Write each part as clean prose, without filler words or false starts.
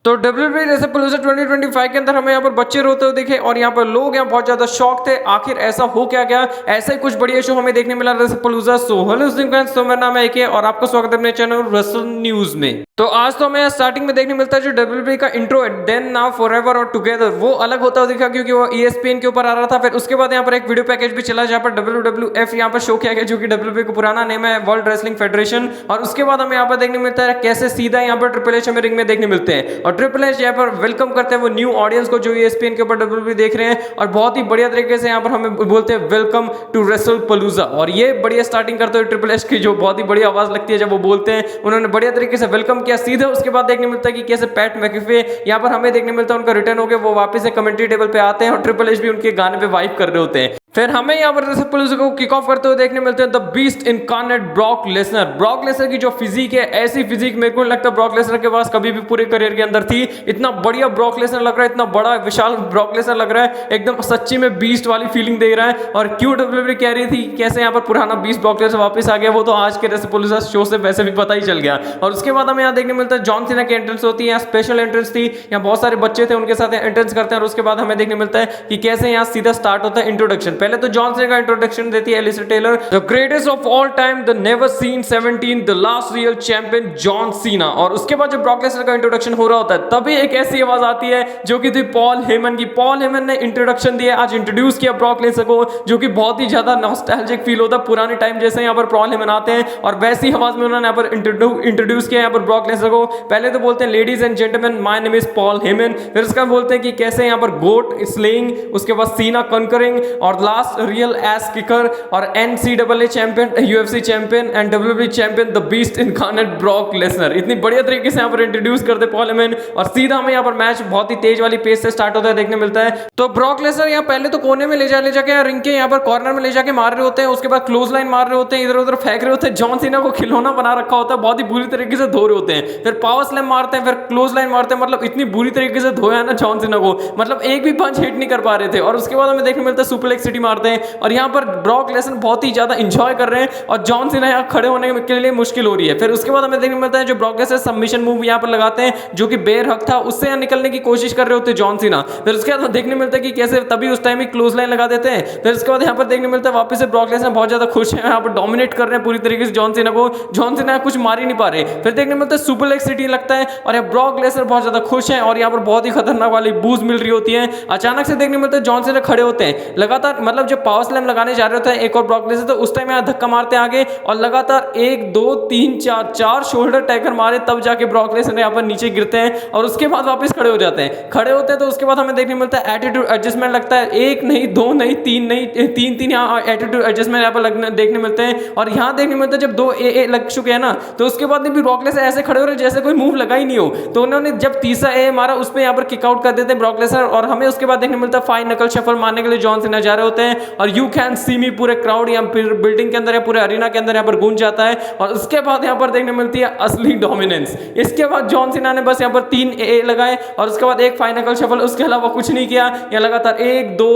तो WWE रेसलपैल्यूज़ा 2025 के अंदर हमें यहाँ पर बच्चे रोते हुए दिखे और यहाँ पर लोग यहाँ बहुत ज्यादा शॉक थे। आखिर ऐसा हो क्या गया? ऐसा ही कुछ बढ़िया शो हमें देखने मिला रेसलपैल्यूज़ा। सो हेलो फ्रेंड्स, तो मेरा नाम है एके और आपका स्वागत है अपने चैनल रेसल न्यूज में। तो आज तो हमें स्टार्टिंग में देखने मिलता है जो WWE का इंट्रो देन नाउ फॉरएवर और टुगेदर, वो अलग होता हुआ दिखा क्योंकि वो ESPN के ऊपर आ रहा था। फिर उसके बाद यहाँ पर एक वीडियो पैकेज भी चला जहाँ पर WWF यहाँ पर शो किया गया, जो कि WWE का पुराना नेम है, वर्ल्ड रेसलिंग फेडरेशन। और उसके बाद हमें यहाँ पर देखने मिलता है कैसे सीधा यहाँ पर ट्रिपल एच हमें रिंग में देखने मिलते हैं और ट्रिपल एच यहाँ पर वेलकम करते हैं वो न्यू ऑडियंस को जो ESPN के ऊपर WWE देख रहे हैं। और बहुत ही बढ़िया तरीके से यहाँ पर हमें बोलते हैं वेलकम टू रेसलपैल्यूज़ा। और ये बढ़िया स्टार्टिंग करते हुए ट्रिपल एच की जो बहुत ही बढ़िया आवाज लगती है जब वो बोलते हैं, उन्होंने बढ़िया तरीके से वेलकम किया। सीधे उसके बाद देखने मिलता है कि कैसे पैट मैकेफे यहाँ पर हमें देखने मिलता है उनका रिटर्न हो गया, वो वापस से कमेंट्री टेबल पे आते हैं और ट्रिपल एच भी उनके गाने पे वाइब कर रहे होते हैं। फिर हमें यहाँ पर रेसलपैल्यूज़ा को किक ऑफ करते हुए देखने मिलते हैं the beast incarnate Brock Lesnar. Brock Lesnar की जो फिजिक है, ऐसी फिजिक मेरे को नहीं लगता ब्रॉक लेसनर के पास कभी भी पूरे करियर के अंदर थी। इतना बढ़िया ब्रॉक लेसनर लग रहा है, इतना बड़ा विशाल ब्रॉक लेसनर लग रहा है, एकदम सच्ची में बीस्ट वाली फीलिंग दे रहा है। और क्यों WWE कह रही थी कैसे यहाँ पर पुराना बीस्ट ब्रॉक लेसनर वापस आ गया, वो तो आज के रेसलपैल्यूज़ा शो से वैसे भी पता ही चल गया। और उसके बाद हमें यहाँ देखने मिलता है जॉन सीना की एंट्रेंस होती है, यहाँ स्पेशल एंट्रेंस थी, यहाँ बहुत सारे बच्चे थे उनके साथ एंट्रेंस करते हैं। और उसके बाद हमें देखने मिलता है कि कैसे यहाँ सीधा स्टार्ट होता है इंट्रोडक्शन। पहले तो जॉन सीना इंट्रोडक्शन देती है Alisa Taylor, the greatest of all time, the never seen 17, the last real champion John Cena. और उसके बाद जब ब्रॉक लेसनर का इंट्रोडक्शन हो रहा होता है तभी एक ऐसी आवाज आती है जो कि थी पॉल हेमन की। पॉल हेमन ने इंट्रोडक्शन दिया, आज इंट्रोड्यूस किया ब्रॉक लेसनर को, जो कि बहुत ही ज्यादा नॉस्टैल्जिक फील होता है पुराने टाइम जैसे यहाँ पर पॉल हेमन आते हैं और वैसी आवाज में उन्होंने यहाँ पर इंट्रोड्यूस किया यहाँ पर ब्रॉक लेसनर को। पहले तो बोलते हैं ladies and gentleman my name is Paul Heyman, फिर उसका बोलते हैं कि कैसे यहाँ पर गोट स्लेइंग, उसके बाद सीना कॉन्करिंग और लास्ट रियल एस किकर और NCAA champion, UFC champion and WWE champion, the beast incarnate Brock Lesnar. इतनी बढ़िया तरीके से यहाँ पर इंट्रोड्यूस करते पॉल हेमन और सीधा हमें यहाँ पर मैच बहुत ही तेज वाली पेस से स्टार्ट होता है देखने मिलता है। तो ब्रॉक लेसनर यहाँ पहले तो कोने में ले जाके रिंग के यहाँ पर कॉर्नर में ले जाके मार रहे होते हैं, उसके बाद क्लोज लाइन मार रहे होते हैं, इधर उधर फेंक रहे होते हैं, जॉन सीना को खिलौना बना रखा होता है, बहुत ही बुरी तरीके से धो रहे होते हैं, फिर पावर स्लैम मारते हैं, फिर क्लोज लाइन मारते हैं। मतलब इतनी बुरी तरीके से धोया ना जॉन सीना को, मतलब एक भी पंच हिट नहीं कर पा रहे थे। और उसके बाद हमें देखने मिलता है सुपरप्लेक्स सिटी मारते हैं और यहाँ पर ब्रॉक लेसनर बहुत ही ज्यादा एंजॉय कर रहे हैं और जॉन सीना यहाँ खड़े होने के लिए मुश्किल हो रही है। फिर उसके बाद हमें देखने मिलता है जो ब्रॉक लेसनर सबमिशन मूव यहाँ पर लगाते हैं, जो कि बेयर हक था, उससे यहाँ निकलने की कोशिश कर रहे होते जॉन सीना। फिर उसके बाद देखने मिलता है कि कैसे तभी उस टाइम ही क्लोज लाइन लगा देते हैं। फिर उसके बाद यहाँ पर देखने मिलता है वापस से ब्रॉक लेसनर बहुत ज्यादा खुश है, यहाँ पर डोमिनेट कर रहे हैं पूरी तरीके से जॉन सीना को, जॉन सीना कुछ मार ही नहीं पा रहे। फिर देखने मिलता है सुपरप्लेक्स सिटी लगता है और यहाँ ब्रॉक लेसनर बहुत ज्यादा खुश है और यहाँ पर बहुत ही खतरनाक वाली बूज मिल रही होती है। अचानक से देखने मिलता है जॉन सीना खड़े होते हैं लगातार, मतलब जब पावर स्लैम लगाने जा रहे होते हैं एक और ब्रॉक लेसनर, तो उस टाइम यहाँ धक्का मारते हैं आगे और लगातार 1 2 3 4 शोल्डर टैकर मारे, तब जाके ब्रॉक लेसनर यहाँ पर नीचे गिरते हैं और उसके बाद वापस खड़े हो जाते हैं। खड़े होते हैं तो उसके बाद हमें देखने मिलता है एटीट्यूड एडजस्टमेंट लगता है, 1 नहीं 2 नहीं 3 नहीं 3 यहाँ एटीट्यूड एडजस्टमेंट यहाँ पर देखने मिलते हैं। और यहाँ देखने मिलता है जब 2 ए लग चुके हैं ना, तो उसके बाद भी ब्रॉक लेसनर ऐसे खड़े हो रहे जैसे कोई मूव लगा ही नहीं हो, तो उन्होंने जब तीसरा ए मारा उस पर यहाँ पर किक आउट कर देते हैं ब्रॉक लेसनर। और हमें उसके बाद देखने मिलता है 5 नकल शफल मारने के लिए जॉन सीना जा रहे होते हैं और यू कैन सी मी पूरे क्राउड या फिर बिल्डिंग के अंदर या पूरे अरीना के अंदर यहाँ पर गूंज जाता है। और उसके बाद यहाँ पर देखने मिलती है असली डोमिनेंस। इसके बाद जॉन सीना ने बस यहाँ पर 3 ए लगाए और उसके बाद एक फाइनल शफल, उसके अलावा कुछ नहीं किया। यहाँ लगातार 1 2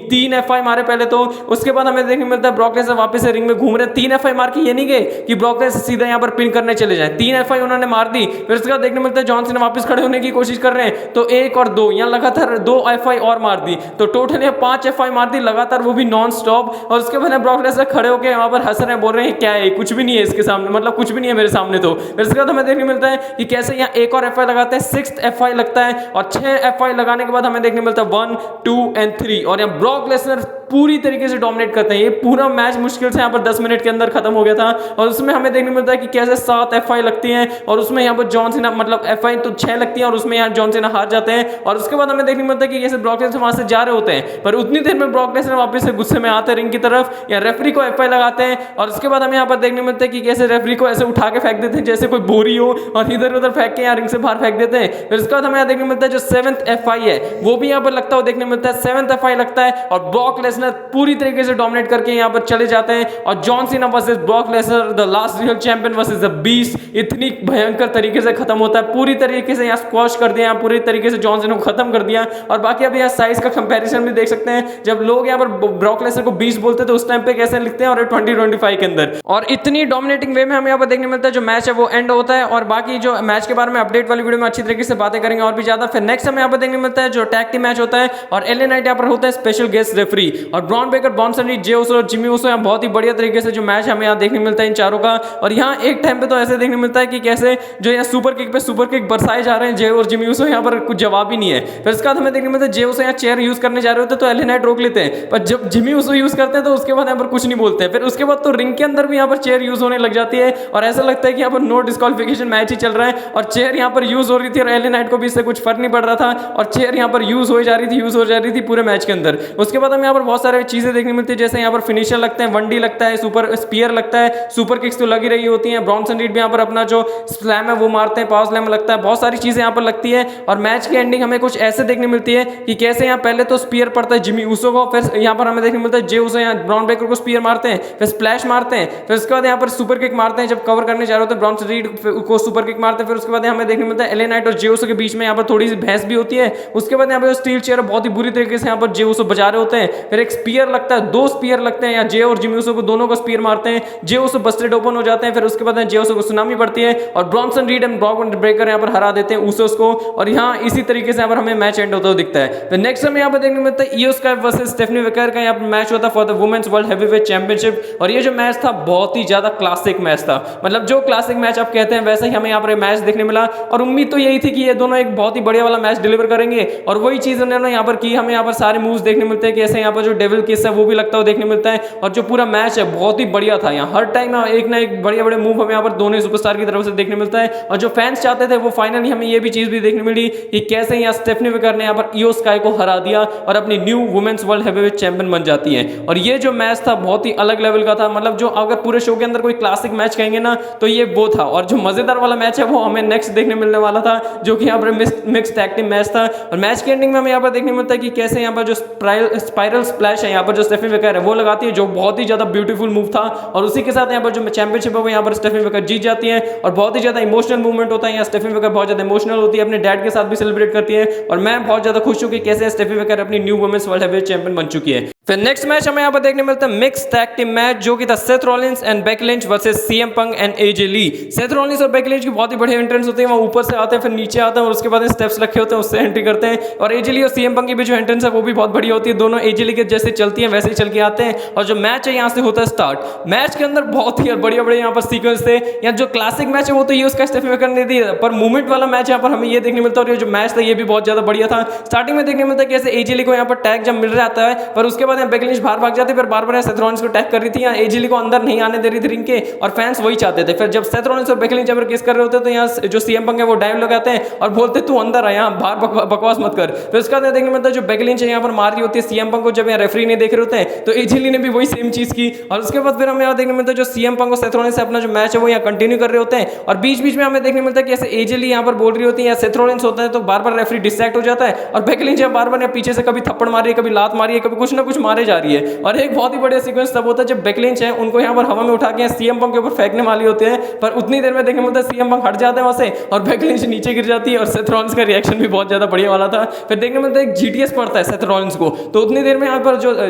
3 FI मारे पहले तो, उसके बाद हमें देखने मिलता है ब्रॉक लेसनर वापस से रिंग में घूम रहे हैं। 3 FI मार के ये नहीं गए कि ब्रॉक लेसनर सीधा यहाँ पर पिन करने चले जाए, 3 FI उन्होंने मार दी। फिर उसके बाद देखने मिलता है जॉन सीना वापस खड़े होने की कोशिश कर रहे हैं, तो 1 और 2 यहाँ लगातार 2 FI और मार दी, तो टोटल 5 FI मार दी लगातार, वो भी नॉन स्टॉप। और उसके बाद ब्रॉक लेसनर खड़े होकर वहां पर हंस रहे हैं, बोल रहे हैं क्या है, कुछ भी नहीं है इसके सामने, मतलब कुछ भी नहीं है मेरे सामने। तो फिर उसके बाद हमें देखने मिलता है कि कैसे यहाँ एक और FI लगाते हैं, 6th FI लगता है और 6 FI लगाने के बाद हमें देखने मिलता है 1 2 और 3 और यहाँ ब्रॉक लेसनर पूरी तरीके से डोमिनेट करते हैं। ये पूरा मैच मुश्किल से यहाँ पर 10 मिनट के अंदर खत्म हो गया था और उसमें हमें देखने मिलता है कि कैसे 7 FI लगती हैं और उसमें यहाँ पर जॉन सीना, मतलब FI तो 6 लगती हैं और उसमें यहाँ जॉन सीना हार जाते हैं। और उसके बाद हमें देखने मिलता है कि कैसे ब्रॉक लेसनर वहां से जा रहे होते हैं, पर उतनी देर में ब्रॉक लेसनर वापस से गुस्से में आते हैं रिंग की तरफ या रेफरी को FI लगाते हैं। और उसके बाद हमें यहाँ पर देखने मिलता है कि कैसे रेफरी को ऐसे उठा के फेंक देते हैं जैसे कोई बोरी हो और इधर उधर फेंक के यहाँ रिंग से बाहर फेंक देते हैं। फिर उसके बाद हमें यहाँ देखने मिलता है जो 7th FI है वो भी यहाँ पर लगता हुआ देखने मिलता है, 7th FI लगता है और ब्रॉक लेसनर लेसनर पूरी तरीके से डोमिनेट करके यहाँ पर चले जाते हैं और John Cena versus Brock Lesnar the last real champion versus the beast इतनी भयंकर तरीके से खत्म होता है, पूरी तरीके से यहाँ स्क्वॉश कर दिया, पूरी तरीके से जॉन सीना को खत्म कर दिया। और बाकी अब यहाँ साइज का कंपैरिजन भी देख सकते हैं, जब लोग यहाँ पर ब्रॉक लेसनर को 20 बोलते थे उस टाइम पे कैसे लिखते हैं और 2025 के अंदर, और इतनी डोमिनेटिंग वे में हमें यहाँ पर देखने मिलता है। जो मैच है वो एंड होता है और बाकी जो मैच के बारे में अपडेट वाली वीडियो में अच्छी तरीके से बातें करेंगे और भी ज्यादा। फिर नेक्स्ट हमें यहाँ पर देखने मिलता है जो टैग टीम मैच होता है और एलए नाइट यहाँ पर होता है स्पेशल गेस्ट रेफरी, और ब्रॉन बेकर, ब्रॉनसन रीड, जे उसो और जिमी उसो यहाँ बहुत ही बढ़िया तरीके से जो मैच हमें यहाँ देखने मिलता है इन चारों का। और यहाँ एक टाइम पे तो ऐसे देखने मिलता है कि कैसे जो यहाँ सुपर किक पे सुपर किक बरसाए जा रहे हैं जे और जिमी उसो, यहाँ पर कुछ जवाब ही नहीं है। फिर इसके बाद हमें देखने मिलता है जे उसो यहाँ चेयर यूज करने जा रहे होते तो एलए नाइट रोक लेते हैं, पर जब जिमी उसो यूज करते हैं तो उसके बाद यहाँ पर कुछ नहीं बोलते हैं। फिर उसके बाद तो रिंग के अंदर भी यहाँ पर चेयर यूज होने लग जाती है और ऐसा लगता है कि यहाँ पर नो डिस्क्वालिफिकेशन मैच ही चल रहा है और चेयर यहाँ पर यूज हो रही थी और एलए नाइट को भी इससे कुछ फर्क नहीं पड़ रहा था और चेयर यहाँ पर यूज हो जा रही थी पूरे मैच के अंदर। उसके बाद हमें यहाँ पर बहुत सारी चीजें देखने मिलती है, जैसे यहाँ पर फिनिशर लगते हैं, 1D लगता है, सुपर स्पीयर लगता है, सुपर किक्स तो लगी रही होती हैं, ब्रॉनसन रीड भी यहाँ पर अपना जो स्लैम है वो मारते हैं, पावर स्लैम लगता है, बहुत सारी चीजें यहाँ पर लगती है। और मैच की एंडिंग हमें कुछ ऐसे देखने मिलती है कि कैसे यहाँ पहले तो स्पीयर पड़ता है जिमी उसो को, फिर यहाँ पर हमें देखने मिलता है जे उसो यहाँ ब्रॉन बेकर को स्पीयर मारते हैं, फिर स्प्लैश मारते हैं, फिर उसके बाद यहाँ पर सुपर किक मारते हैं, जब कवर करने जा रहे होते हैं ब्रॉनसन रीड को सुपर किक मारते हैं। फिर उसके बाद हमें देखने मिलता है एलए नाइट और जे उसो के बीच में यहाँ पर थोड़ी सी बहस भी होती है। उसके बाद यहाँ पर स्टील चेयर बहुत ही बुरी तरीके से यहाँ पर जे उसो बजा रहे होते हैं, फिर एक स्पीयर लगता है, 2 स्पीयर लगते हैं, या जे और जिमी उसो को दोनों को स्पीयर मारते हैं, जे उसो बस्टेड ओपन हो जाते हैं। फिर उसके बाद जे उसो को सुनामी पड़ती है और Bronson read and Brock breaker यहाँ पर हरा देते हैं उसोस को, और यहाँ इसी तरीके से यहाँ पर हमें मैच एंड होता हुआ दिखता है। तो नेक्स्ट हमें यहाँ पर देखने मिलता है इयो स्काई वर्सेस स्टेफनी वेकर का यहाँ पर मैच होता है for the women's world heavyweight championship. और ये जो मैच था बहुत ही ज्यादा क्लासिक मैच था, मतलब जो क्लासिक मैच आप कहते हैं वैसा ही हमें यहाँ पर मैच देखने मिला और उम्मीद तो यही थी कि ये दोनों एक बहुत ही बढ़िया वाला मैच डिलीवर करेंगे और वही चीज उन्होंने यहाँ पर की। हमें यहाँ पर सारे मूव्स देखने मिलते हैं, कैसे यहाँ पर जो डेविल किस है वो भी लगता हुआ देखने मिलता है और जो पूरा मैच है बहुत ही बढ़िया था। यहाँ हर टाइम एक ना एक बड़े बड़े मूव हमें यहाँ पर दोनों सुपरस्टार की तरफ से देखने मिलता है और जो फैंस चाहते थे वो फाइनली हमें ये भी चीज भी देखने मिली कि कैसे यहाँ स्टेफनी वेकर ने यहाँ पर इयो स्काई को हरा दिया और अपनी new women's world heavyweight champion बन जाती है। और ये जो मैच था बहुत ही अलग लेवल का था, मतलब जो अगर पूरे शो के अंदर कोई क्लासिक मैच कहेंगे ना तो ये वो था। और जो मजेदार वाला मैच है वो हमें नेक्स्ट देखने मिलने वाला था, जो कि यहाँ पर मिक्स टैग टीम मैच था। और मैच की एंडिंग में हमें यहाँ पर देखने मिलता है कि कैसे यहाँ पर जो स्पाइरल स्प्लैश है यहाँ पर जो स्टेफनी वेकर है वो लगाती है, जो बहुत ही ज्यादा ब्यूटीफुल मूव था। और उसी के साथ यहाँ पर जो चैंपियनशिप है वो यहाँ पर स्टेफनी वेकर जीत जाती है और बहुत ही ज्यादा इमोशनल मूवमेंट होता है। यहाँ स्टेफनी वेकर बहुत ज्यादा इमोशनल होती है, अपने डैड के साथ भी सेलिब्रेट करती है और मैं बहुत ज्यादा खुश हूँ कि कैसे स्टेफनी वेकर अपनी new women's world heavyweight champion बन चुकी है। फिर नेक्स्ट मैच हमें यहाँ पर देखने मिलता है मिक्स टैग टीम मैच, जो कि था Seth Rollins and Becky Lynch versus CM Punk and AJ Lee. Seth Rollins और बेकी लिंच की बहुत ही बढ़िया एंट्रेंस होती है, वहाँ ऊपर से आते हैं फिर नीचे आते हैं और उसके बाद स्टेप्स रखे होते हैं उससे एंट्री करते हैं। और एजे ली और सीएम पंक की भी जो एंट्रेंस है वो भी बहुत बढ़िया होती है, दोनों एजे ली के जैसे चलती है वैसे ही चल के आते हैं। और जो मैच है यहाँ से होता है स्टार्ट। मैच के अंदर बहुत ही बढ़िया बढ़िया यहाँ पर सीक्वेंस थे। यहाँ जो क्लासिक मैच है वो तो ये उसका स्टेफनी वेकर ने दिया, पर मूवमेंट वाला मैच यहाँ पर हमें ये देखने मिलता है। और ये जो मैच था ये भी बहुत ज्यादा बढ़िया था। स्टार्टिंग में देखने मिलता है कैसे एजे ली को यहाँ पर टैग जब मिल जाता है, पर उसके बाद यहाँ बेकी लिंच बाहर भाग जाती है, फिर बार-बार सेथ रॉलिंस को टैग कर रही थी, यहाँ एजे ली को अंदर नहीं आने दे रही थी रिंग के और फैंस वही चाहते थे। फिर जब सेथ रॉलिंस और बेकी लिंच जब किस कर रहे होते तो यहाँ जो सीएम पंक है वो डाइव लगाते हैं और बोलते तू अंदर आ, यहाँ बाहर बकवास मत कर। फिर उसके बाद देखने मिलता है जो बेकी लिंच यहाँ पर मार रही होती है सीएम पंक को, जब यहाँ रेफरी नहीं देख रहे होते हैं तो एजे ली ने भी वही सेम चीज की। और उसके बाद फिर हमें यहाँ देखने मिलता है जो सीएम पंक और सेथ रॉलिंस से अपना जो मैच है वो यहाँ कंटिन्यू कर रहे होते हैं और बीच बीच में हमें देखने मिलता है कि ऐसे एजे ली यहाँ पर बोल रही होती है या सेथ रॉलिंस होता है तो बार बार रेफरी डिस्ट्रैक्ट हो जाता है और बेकी लिंच बार बार पीछे से कभी थप्पड़ मारी है, कभी लात मारी है, कभी कुछ ना कुछ मारे जा रही है। और एक बहुत ही बढ़िया सीक्वेंस तब होता है जब बेकी लिंच है उनको यहाँ पर हवा में उठा के सीएम पंक के ऊपर फेंकने वाली होते हैं, पर उतनी देर में देखने मिलता है सीएम पंक हट जाते हैं वहां से और बेकी लिंच नीचे गिर जाती है और सेथ रॉलिंस का रिएक्शन भी बहुत ज्यादा बढ़िया वाला था। फिर देखने मिलता है एक जीटीएस पड़ता है सेथ रॉलिंस को, तो उतनी देर में यहाँ पर जो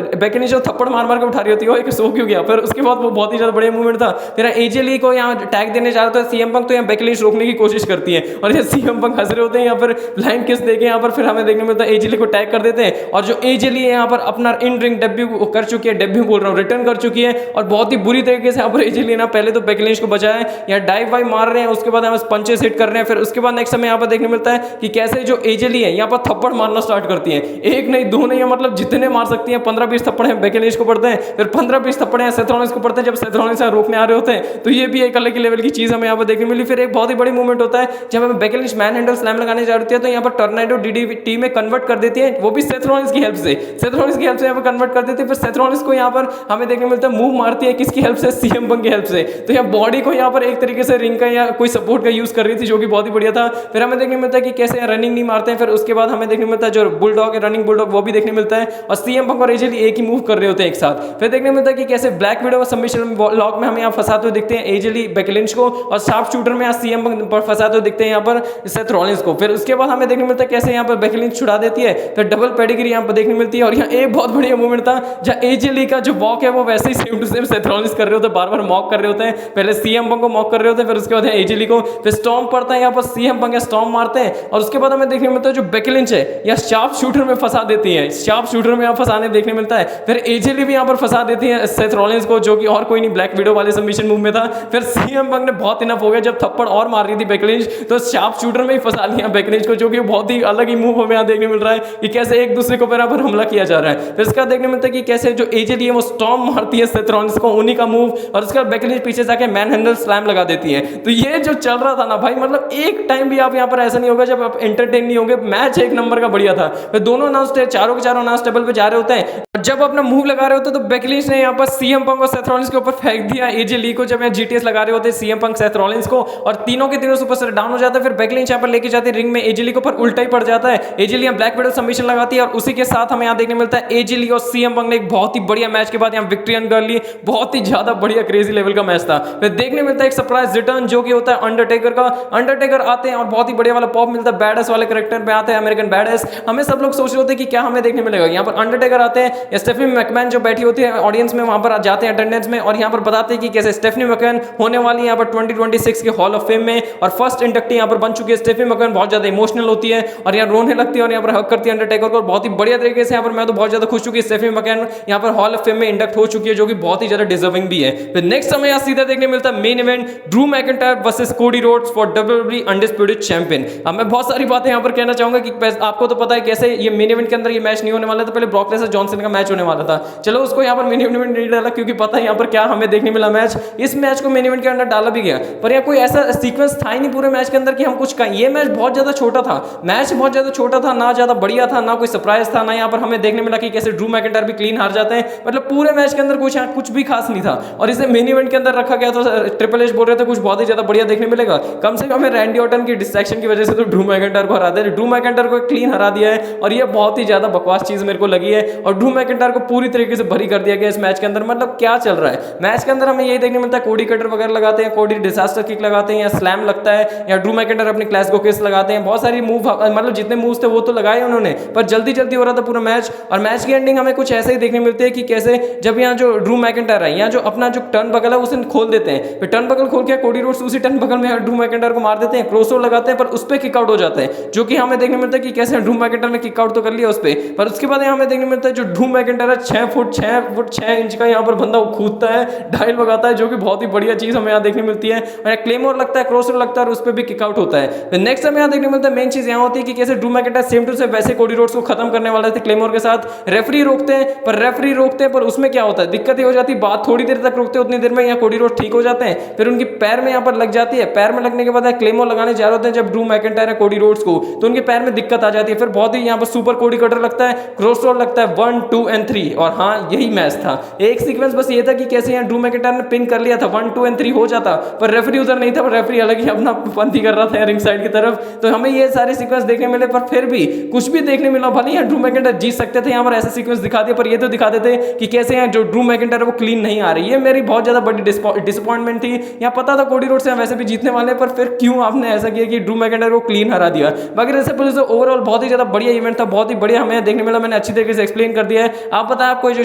बेकी लिंच थप्पड़ मार मार के उठा रही होती है, सो क्यों गया। फिर उसके बाद वो बहुत ही ज्यादा बढ़िया मूवमेंट था। फिर एजे ली को यहाँ टैग देने जा रहा था सीएम पंक, तो यहाँ बेकी लिंच रोकने की कोशिश करती है और ये सीएम पंक हंस रहे होते हैं यहाँ पर फ्लाइंग किस देके यहाँ पर फिर हमें देखने मिलता है एजे ली को टैग कर देते हैं और जो एजे ली यहाँ पर अपना इन रिंग डेब्यू कर चुकी है, डेब्यू बोल रहा हूँ, रिटर्न कर चुकी है और बहुत ही बुरी तरीके से यहाँ पर एजे ली ना पहले तो बेकी लिंच को बचाया है, यहाँ डाइव वाइव मार रहे हैं, उसके बाद यहाँ पंचेस हिट कर रहे हैं। फिर उसके बाद नेक्स्ट हमें यहाँ पर देखने मिलता है कि कैसे जो एजे ली है यहाँ पर थप्पड़ मारना स्टार्ट करती है, एक नहीं दो नहीं, मतलब जितने मार सकती हैं 15-20 थप्पड़ हैं बेकी लिंच को पड़ते हैं, फिर 15-20 थप्पड़ हैं सेथ रॉलिंस को पड़ते हैं जब सेथ रॉलिंस रोकने आ रहे होते हैं। तो ये भी एक अलग लेवल की चीज हमें यहाँ पर देखने मिली। फिर एक बहुत ही बड़ी मूवमेंट होता है जब हमें Becky Lynch man handle slam लगाने जा रही है तो यहाँ पर टॉर्नेडो डीडीटी में कन्वर्ट कर देती है, वो भी सेथ रॉलिंस की हेल्प से। सेथ रॉलिंस की हेल्प से यहाँ पर कन्वर्ट कर देती है। फिर सेथ रॉलिंस को यहाँ पर हमें देखने मिलता है मूव मारती है, किसकी हेल्प से, सीएम पंक की हेल्प से। तो यहाँ बॉडी को यहाँ पर एक तरीके से रिंग का या कोई सपोर्ट का यूज कर रही थी, जो कि बहुत ही बढ़िया था। फिर हमें देखने मिलता है कि कैसे रनिंग नहीं मारते हैं। फिर उसके बाद हमें देखने मिलता है जो बुलडॉग है, रनिंग बुलडॉग, वो भी देखने मिलता है और सीएम पंक और एजे ली एक ही मूव कर रहे होते हैं एक साथ। फिर देखने मिलता है कि कैसे ब्लैक विडो सबमिशन लॉक में हमें यहाँ फंसाते हुए दिखते हैं एजे ली बेकी लिंच को, और शार्प शूटर में यहाँ सीएम पंक फंसाते हुए दिखते हैं यहाँ पर सेथ रॉलिंस को। फिर उसके बाद हमें देखने मिलता है कैसे यहाँ पर बेकी लिंच छुड़ा देती है। फिर डबल पेडिग्री यहाँ पर देखने मिलती है। और यहाँ एक बहुत बढ़िया मूवमेंट था जहाँ एजे ली का जो वॉक है वो वैसे ही same to same Seth Rollins कर रहे होते हैं, बार बार मॉक कर रहे होते हैं। पहले सीएम पंक को मॉक कर रहे होते हैं, फिर उसके बाद एजे ली को। फिर स्टॉर्म पड़ता है यहाँ पर, सीएम पंक स्टॉर्म मारते हैं और उसके बाद हमें देखने मिलता है जो बेकी लिंच है या शार्प शूटर में फंसा देती है, शार्प शूटर में यहाँ फंसाने देखने मिलता है। फिर एजे ली भी यहाँ पर फंसा देती है सेथ रॉलिंस को, जो कि और कोई नहीं ब्लैक विडो वाले सबमिशन मूव में था। फिर सीएम पंक ने बहुत इनफ हो गया, जब थप्पड़ और मार रही थी बेकी लिंच तो शार्प शूटर में ही फंसा लिया बेकी लिंच को, जो कि बहुत ही अलग ही मूव हमें यहाँ देखने मिल रहा है कि कैसे एक दूसरे को पर हमला किया जा रहा है। फिर इसका देखने मिलता है कि कैसे जो एजे ली है वो स्टॉर्म मारती है सेथ रॉलिंस को, उन्हीं का मूव, और उसके बाद बेकी लिंच पीछे जाके मैन हैंडल स्लैम लगा देती है। तो ये जो चल रहा था ना भाई, मतलब एक टाइम भी आप यहाँ पर ऐसा नहीं होगा जब आप एंटरटेन नहीं होंगे। मैच एक नंबर का बढ़िया था। फिर दोनों अनाउंस चारों के चारों अनाउंस टेबल पे जा रहे होते हैं, जब अपना मूव लगा रहे होते हैं तो बेकी लिंच ने यहाँ पर सीएम पंक और सेथ रॉलिंस के ऊपर फेंक दिया एजे ली को। जब यहाँ जीटीएस लगा रहे होते हैं सीएम पंक सेथ रॉलिंस को, और तीनों के तीनों सुपर डाउन हो जाता है। फिर बेकी लिंच यहाँ पर लेके जाती है रिंग में एजे ली को, पर उल्टा ही पड़ जाता है। एजे ली यहाँ ब्लैक विडो सबमिशन लगाती है और उसी के साथ हमें यहाँ देखने मिलता है एजे ली और सीएम पंक ने एक बहुत ही बढ़िया मैच के बाद यहाँ विक्ट्री अर्न कर ली। बहुत ही ज्यादा बढ़िया क्रेजी लेवल का मैच था। फिर देखने मिलता है एक सरप्राइज रिटर्न जो कि होता है अंडरटेकर का। अंडरटेकर आते हैं और बहुत ही बढ़िया वाला पॉप मिलता है, बैडएस वाले कैरेक्टर पे आते हैं, अमेरिकन बैडएस। हमें सब लोग सोच रहे होते हैं कि क्या हमें देखने मिलेगा। यहाँ पर अंडरटेकर आते हैं, स्टेफनी मैकमैन जो बैठी होती है ऑडियंस में वहां पर जाते हैं अटेंडेंस में, और यहाँ पर बताते हैं कि कैसे स्टेफनी मैकमैन होने वाली है यहाँ पर 2026 के हॉल ऑफ फेम में, और फर्स्ट इंडक्टी यहाँ पर बन चुकी है। स्टेफनी मैकमैन बहुत ज्यादा इमोशनल होती है और यहाँ रोने लगती है और यहाँ पर हक करती है अंडरटेकर को, बहुत ही बढ़िया तरीके से। यहाँ पर मैं तो बहुत ज्यादा खुश हूँ कि स्टेफनी मैकमैन यहाँ पर हॉल ऑफ फेम में इंडक्ट हो चुकी है, जो कि बहुत ही ज्यादा डिजर्विंग भी है। फिर नेक्स्ट हमें यहाँ सीधा देखने मिलता है main event, Drew McIntyre versus Cody Rhodes for WWE undisputed champion. अब मैं बहुत सारी बातें यहाँ पर कहना चाहूंगा कि आपको तो पता है कैसे ये मेन इवेंट के अंदर ये मैच नहीं होने वाला था। पहले ब्रॉक लेसनर जॉन सीना का मैच होने वाला था, चलो उसको यहाँ पर मेन इवेंट में नहीं डाला क्योंकि पता है यहाँ पर क्या हमें देखने मिला मैच। इस मैच को मेन इवेंट के अंदर डाला भी गया, पर यहाँ कोई ऐसा सीक्वेंस था ही नहीं पूरे मैच के अंदर कि हम कुछ कहें। ये मैच बहुत ज्यादा छोटा था, मैच बहुत ज्यादा छोटा था, ना ज्यादा बढ़िया था, ना कोई सरप्राइज था, ना यहाँ पर हमें देखने मिला कि कैसे ड्रू मैकिंटायर भी क्लीन हार जाते हैं। मतलब पूरे मैच के अंदर कुछ भी खास नहीं था, और इसे मेन इवेंट के अंदर रखा गया। तो ट्रिपल एच बोल रहे थे कुछ बहुत ही ज्यादा बढ़िया देखने मिलेगा, कम से कम हमें रैंडी ऑर्टन की डिस्ट्रैक्शन की वजह से तो ड्रू मैकिंटायर को हरा दिया। ड्रू मैकिंटायर को क्लीन हरा दिया है, और ये बहुत ही ज्यादा बकवास चीज मेरे को लगी है। और ड्रू मैकिंटायर को पूरी तरीके से भरी कर दिया गया इस मैच के अंदर। मतलब क्या चल रहा है मैच के अंदर, हमें यही देखने मिलता है कोडी कटर वगैरह लगाते हैं, कोडी डिजास्टर किक लगाते हैं, या स्लैम लगता है, या ड्रू मैकिंटायर अपने क्लास गो किस लगाते हैं। बहुत सारी मूव, मतलब जितने मूव्स थे वो तो लगाए उन्होंने, पर जल्दी जल्दी हो रहा था पूरा मैच। और मैच की एंडिंग हमें कुछ ऐसे ही देखने मिलती है कि कैसे जब यहाँ जो ड्रू मैकिंटायर है, यहाँ जो अपना जो टर्न बगल है उसे खोल देते हैं, फिर टर्न बगल खोल के कोडी रोड्स उसी टर्न बगल में ड्रू मैकिंटायर को मार देते हैं, क्रॉसओवर लगाते हैं, पर उस पर किक आउट हो जाता है, जो कि हमें देखने मिलता है कि कैसे ड्रू मैकिंटायर ने किक आउट तो कर लिया उस पर। पर उसके बाद यहाँ हमें देखने मिलता है जो ड्रू मैकिंटायर है 6 फुट 6 इंच का यहाँ पर बंदा कूदता है, डायल लगाता है, जो कि बहुत ही बढ़िया चीज हमें यहाँ देखने मिलती है। और क्लेमोर लगता है, क्रॉसओवर लगता है, और उस पर भी किक आउट होता है। नेक्स्ट हमें यहाँ देखने मिलता है मेन चीज यहाँ होती है कि कैसे Drew McIntyre same to same वैसे कोडी रोड्स को खत्म करने वाले थे क्लेमोर के साथ। रेफरी रोकते हैं, पर उसमें क्या होता है, दिक्कत ये हो जाती है, बात थोड़ी देर तक रोकते हैं, उतनी देर में यहाँ कोडी रोड्स ठीक हो जाते हैं। फिर उनकी पैर में यहाँ पर लग जाती है, पैर में लगने के बाद क्लेमोर लगाने जा रहे होते हैं जब ड्रू मैकिंटायर है कोडी रोड्स को, तो उनके पैर में दिक्कत आ जाती है। फिर बहुत ही यहाँ पर सुपर कोडी कटर लगता है, क्रॉसओवर लगता है 1 2 और 3, और हाँ यही मैच था। एक सीक्वेंस बस ये था कि कैसे यहाँ ड्रू मैकिंटायर ने पिन कर लिया था, 1 2 और 3 हो जाता, पर रेफरी उधर नहीं था, पर रेफरी अलग ही अपना पंथी कर रहा था रिंग साइड की तरफ। तो हमें ये सारे सीक्वेंस देखने मिले, पर फिर भी कुछ भी देखने मिला। भले यहाँ ड्रू मैकिंटायर जीत सकते थे, यहाँ पर ऐसे सीक्वेंस दिखा दिए, पर ये तो दिखा देते कि कैसे यहाँ जो ड्रू मैकिंटायर वो क्लीन नहीं आ रही। ये मेरी बहुत ज्यादा बड़ी डिसअपॉइंटमेंट थी। यहाँ पता था कोडी रोड्स वैसे भी जीतने वाले, पर फिर क्यों आपने ऐसा किया कि ड्रू मैकिंटायर को क्लीन हरा दिया। बाकी जैसे पुलिस ओवरऑल बहुत ही ज्यादा बढ़िया इवेंट था, बहुत ही बढ़िया हमें देखने मिला, मैंने अच्छी तरीके से एक्सप्लेन कर दिया है। आप बताएं आपको जो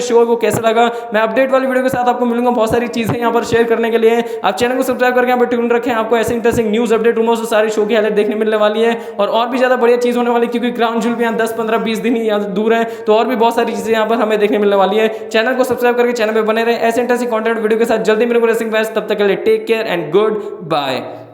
शो है वो कैसा लगा। मैं अपडेट वाली वीडियो के साथ आपको मिलूंगा, बहुत सारी चीजें यहाँ पर शेयर करने के लिए। आप चैनल को सब्सक्राइब करके यहाँ पर ट्यून रखें, आपको ऐसे इंटरेस्टिंग न्यूज अपडेट रूमर्स और सारी शो की हाईलाइट देखने मिलने वाली है, और भी ज्यादा बढ़िया चीज होने वाली, क्योंकि क्राउन जूल भी यहाँ 10 15 20 दिन ही यहाँ दूर है, तो और भी बहुत सारी चीजें यहाँ पर हमें देखने मिलने वाली है। चैनल को सब्सक्राइब करके चैनल पे बने रहे ऐसे इंटरेस्टिंग कंटेंट वीडियो के साथ। जल्दी मिलेंगे रेसलिंग फैंस, तब तक के लिए take care and good bye.